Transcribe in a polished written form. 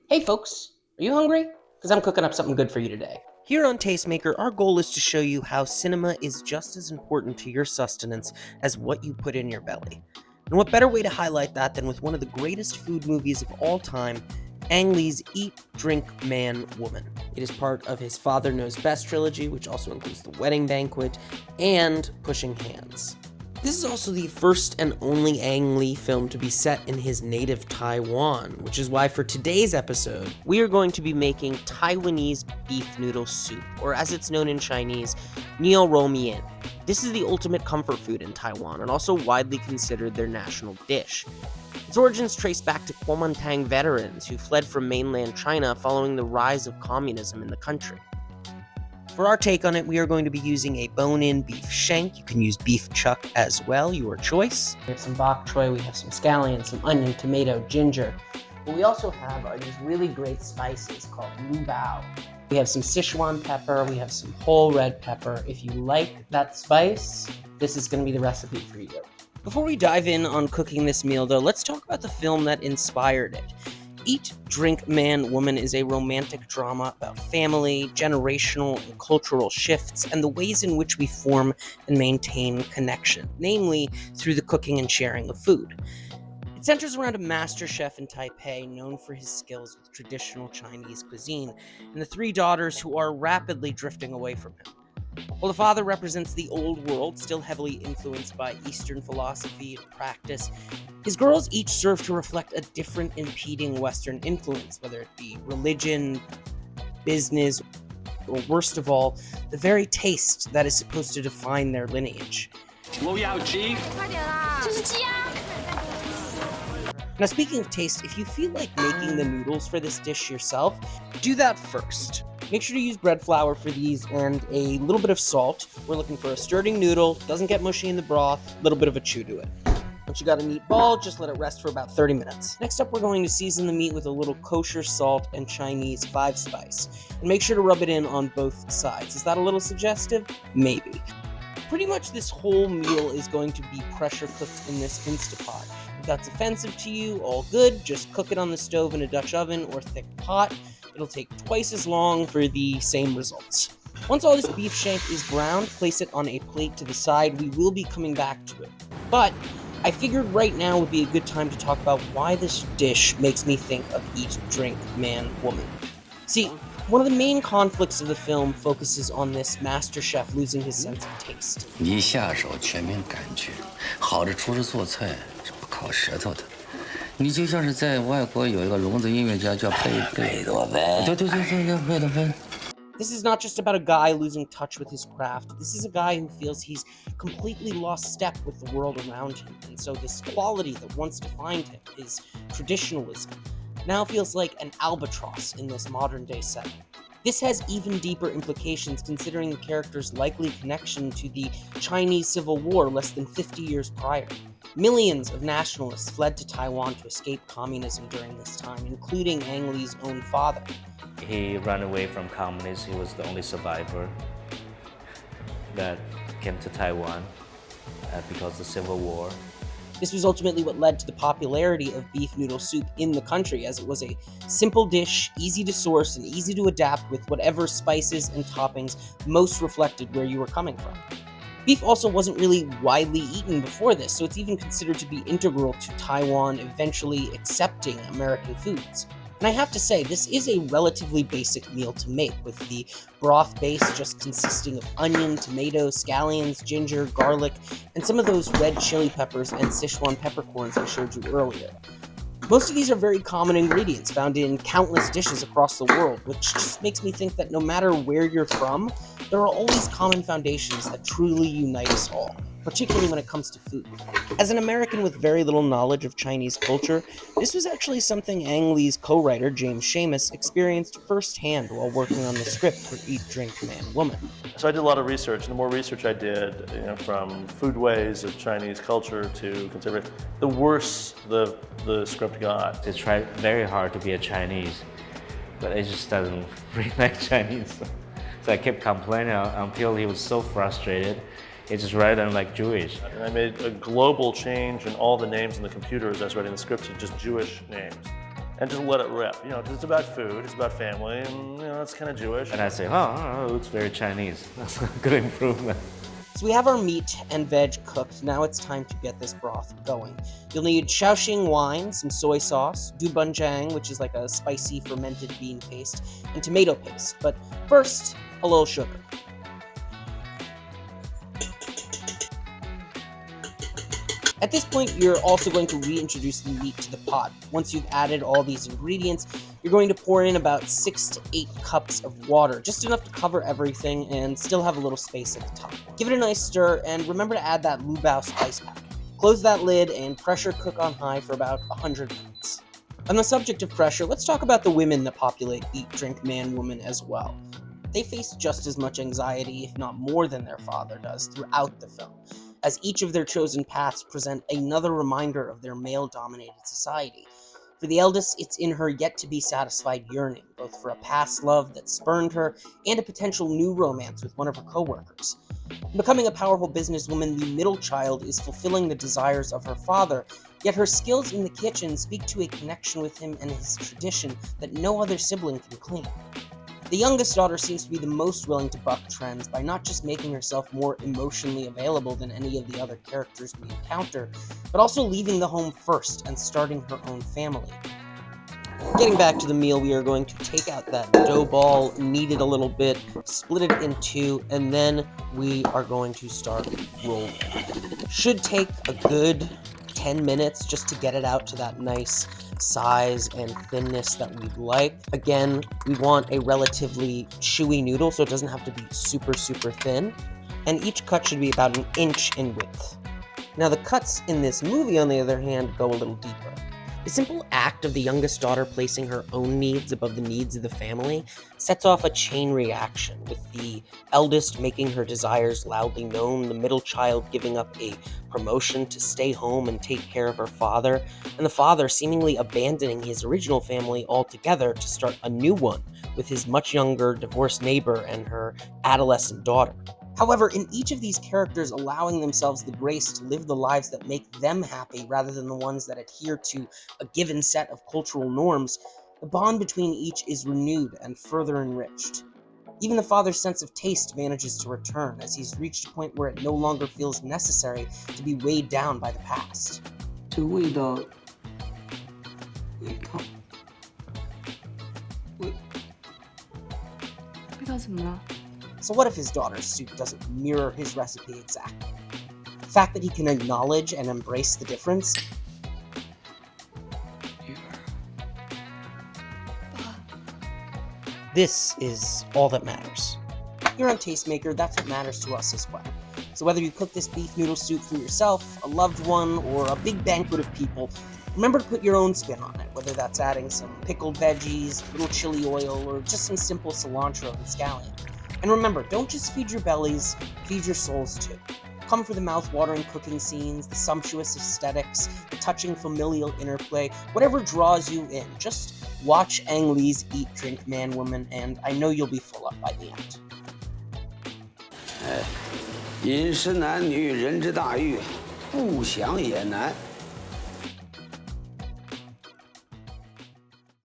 Hey folks, are you hungry? Because I'm cooking up something good for you today. Here on Tastemaker, our goal is to show you how cinema is just as important to your sustenance as what you put in your belly. And what better way to highlight that than with one of the greatest food movies of all time, Ang Lee's Eat, Drink, Man, Woman. It is part of his Father Knows Best trilogy, which also includes The Wedding Banquet and Pushing Hands. This is also the first and only Ang Lee film to be set in his native Taiwan, which is why for today's episode, we are going to be making Taiwanese beef noodle soup, or as it's known in Chinese, niao rou mian. This is the ultimate comfort food in Taiwan, and also widely considered their national dish. Its origins trace back to Kuomintang veterans who fled from mainland China following the rise of communism in the country. For our take on it, we are going to be using a bone-in beef shank. You can use beef chuck as well, your choice. We have some bok choy, we have some scallions, some onion, tomato, ginger. What we also have are these really great spices called lu bao. We have some Sichuan pepper, we have some whole red pepper. If you like that spice, this is going to be the recipe for you. Before we dive in on cooking this meal though, let's talk about the film that inspired it. Eat, Drink, Man, Woman is a romantic drama about family, generational, and cultural shifts, and the ways in which we form and maintain connection, namely through the cooking and sharing of food. It centers around a master chef in Taipei known for his skills with traditional Chinese cuisine, and the three daughters who are rapidly drifting away from him. While the father represents the old world, still heavily influenced by Eastern philosophy and practice, his girls each serve to reflect a different impeding Western influence, whether it be religion, business, or worst of all, the very taste that is supposed to define their lineage. Now, speaking of taste, if you feel like making the noodles for this dish yourself, do that first. Make sure to use bread flour for these and a little bit of salt. We're looking for a sturdy noodle, doesn't get mushy in the broth, a little bit of a chew to it. Once you got a neat ball, just let it rest for about 30 minutes. Next up, we're going to season the meat with a little kosher salt and Chinese 5-spice. And make sure to rub it in on both sides. Is that a little suggestive? Maybe. Pretty much this whole meal is going to be pressure cooked in this Instapot. If that's offensive to you, all good. Just cook it on the stove in a Dutch oven or thick pot. It'll take twice as long for the same results. Once all this beef shank is browned, place it on a plate to the side. We will be coming back to it. But I figured right now would be a good time to talk about why this dish makes me think of Eat, Drink, Man, Woman. See, one of the main conflicts of the film focuses on this master chef losing his sense of taste. 一下手全凭感觉，好的厨师做菜是不靠舌头的。你就像是在外国有一个聋子音乐家叫贝多芬，对，贝多芬。This is not just about a guy losing touch with his craft. This is a guy who feels he's completely lost step with the world around him. And so this quality that once defined him, his traditionalism, now feels like an albatross in this modern day setting. This has even deeper implications considering the character's likely connection to the Chinese Civil War less than 50 years prior. Millions of nationalists fled to Taiwan to escape communism during this time, including Ang Lee's own father. He ran away from communism. He was the only survivor that came to Taiwan because of the Civil War. This was ultimately what led to the popularity of beef noodle soup in the country, as it was a simple dish, easy to source, and easy to adapt with whatever spices and toppings most reflected where you were coming from. Beef also wasn't really widely eaten before this, so it's even considered to be integral to Taiwan eventually accepting American foods. And I have to say, this is a relatively basic meal to make, with the broth base just consisting of onion, tomato, scallions, ginger, garlic, and some of those red chili peppers and Sichuan peppercorns I showed you earlier. Most of these are very common ingredients found in countless dishes across the world, which just makes me think that no matter where you're from, there are always common foundations that truly unite us all, particularly when it comes to food. As an American with very little knowledge of Chinese culture, this was actually something Ang Lee's co-writer, James Seamus, experienced firsthand while working on the script for Eat, Drink, Man, Woman. So I did a lot of research, and the more research I did, from foodways of Chinese culture to contemporary, the worse the script got. They tried very hard to be a Chinese, but it just doesn't reflect Chinese. So I kept complaining until he was so frustrated. It's just write them like Jewish. And I made a global change in all the names in the computer as I was writing the script to just Jewish names. And just let it rip, you know, because it's about food, it's about family, and you know, it's kind of Jewish. And I say, oh, it looks very Chinese. That's a good improvement. So we have our meat and veg cooked. Now it's time to get this broth going. You'll need Shaoxing wine, some soy sauce, dubanjiang, which is like a spicy fermented bean paste, and tomato paste. But first, a little sugar. At this point, you're also going to reintroduce the meat to the pot. Once you've added all these ingredients, you're going to pour in about 6 to 8 cups of water, just enough to cover everything and still have a little space at the top. Give it a nice stir, and remember to add that Lubao spice pack. Close that lid and pressure cook on high for about 100 minutes. On the subject of pressure, let's talk about the women that populate Eat, Drink, Man, Woman as well. They face just as much anxiety, if not more than their father does, throughout the film, as each of their chosen paths present another reminder of their male-dominated society. For the eldest, it's in her yet-to-be-satisfied yearning, both for a past love that spurned her and a potential new romance with one of her co-workers. Becoming a powerful businesswoman, the middle child is fulfilling the desires of her father, yet her skills in the kitchen speak to a connection with him and his tradition that no other sibling can claim. The youngest daughter seems to be the most willing to buck trends by not just making herself more emotionally available than any of the other characters we encounter, but also leaving the home first and starting her own family. Getting back to the meal, we are going to take out that dough ball, knead it a little bit, split it in two, and then we are going to start rolling. Should take a good 10 minutes just to get it out to that nice size and thinness that we'd like. Again, we want a relatively chewy noodle, so it doesn't have to be super, super thin. And each cut should be about 1 inch in width. Now, the cuts in this movie, on the other hand, go a little deeper. The simple act of the youngest daughter placing her own needs above the needs of the family sets off a chain reaction, with the eldest making her desires loudly known, the middle child giving up a promotion to stay home and take care of her father, and the father seemingly abandoning his original family altogether to start a new one with his much younger divorced neighbor and her adolescent daughter. However, in each of these characters allowing themselves the grace to live the lives that make them happy rather than the ones that adhere to a given set of cultural norms, the bond between each is renewed and further enriched. Even the father's sense of taste manages to return, as he's reached a point where it no longer feels necessary to be weighed down by the past. 这个味道怎么了？ So what if his daughter's soup doesn't mirror his recipe exactly? The fact that he can acknowledge and embrace the difference? This is all that matters. Here on Tastemaker, that's what matters to us as well. So whether you cook this beef noodle soup for yourself, a loved one, or a big banquet of people, remember to put your own spin on it, whether that's adding some pickled veggies, a little chili oil, or just some simple cilantro and scallion. And remember, don't just feed your bellies, feed your souls too. Come for the mouth-watering cooking scenes, the sumptuous aesthetics, the touching familial interplay, whatever draws you in. Just watch Ang Lee's Eat, Drink, Man, Woman, and I know you'll be full up by the end. 饮食男女，人之大欲，不想也难。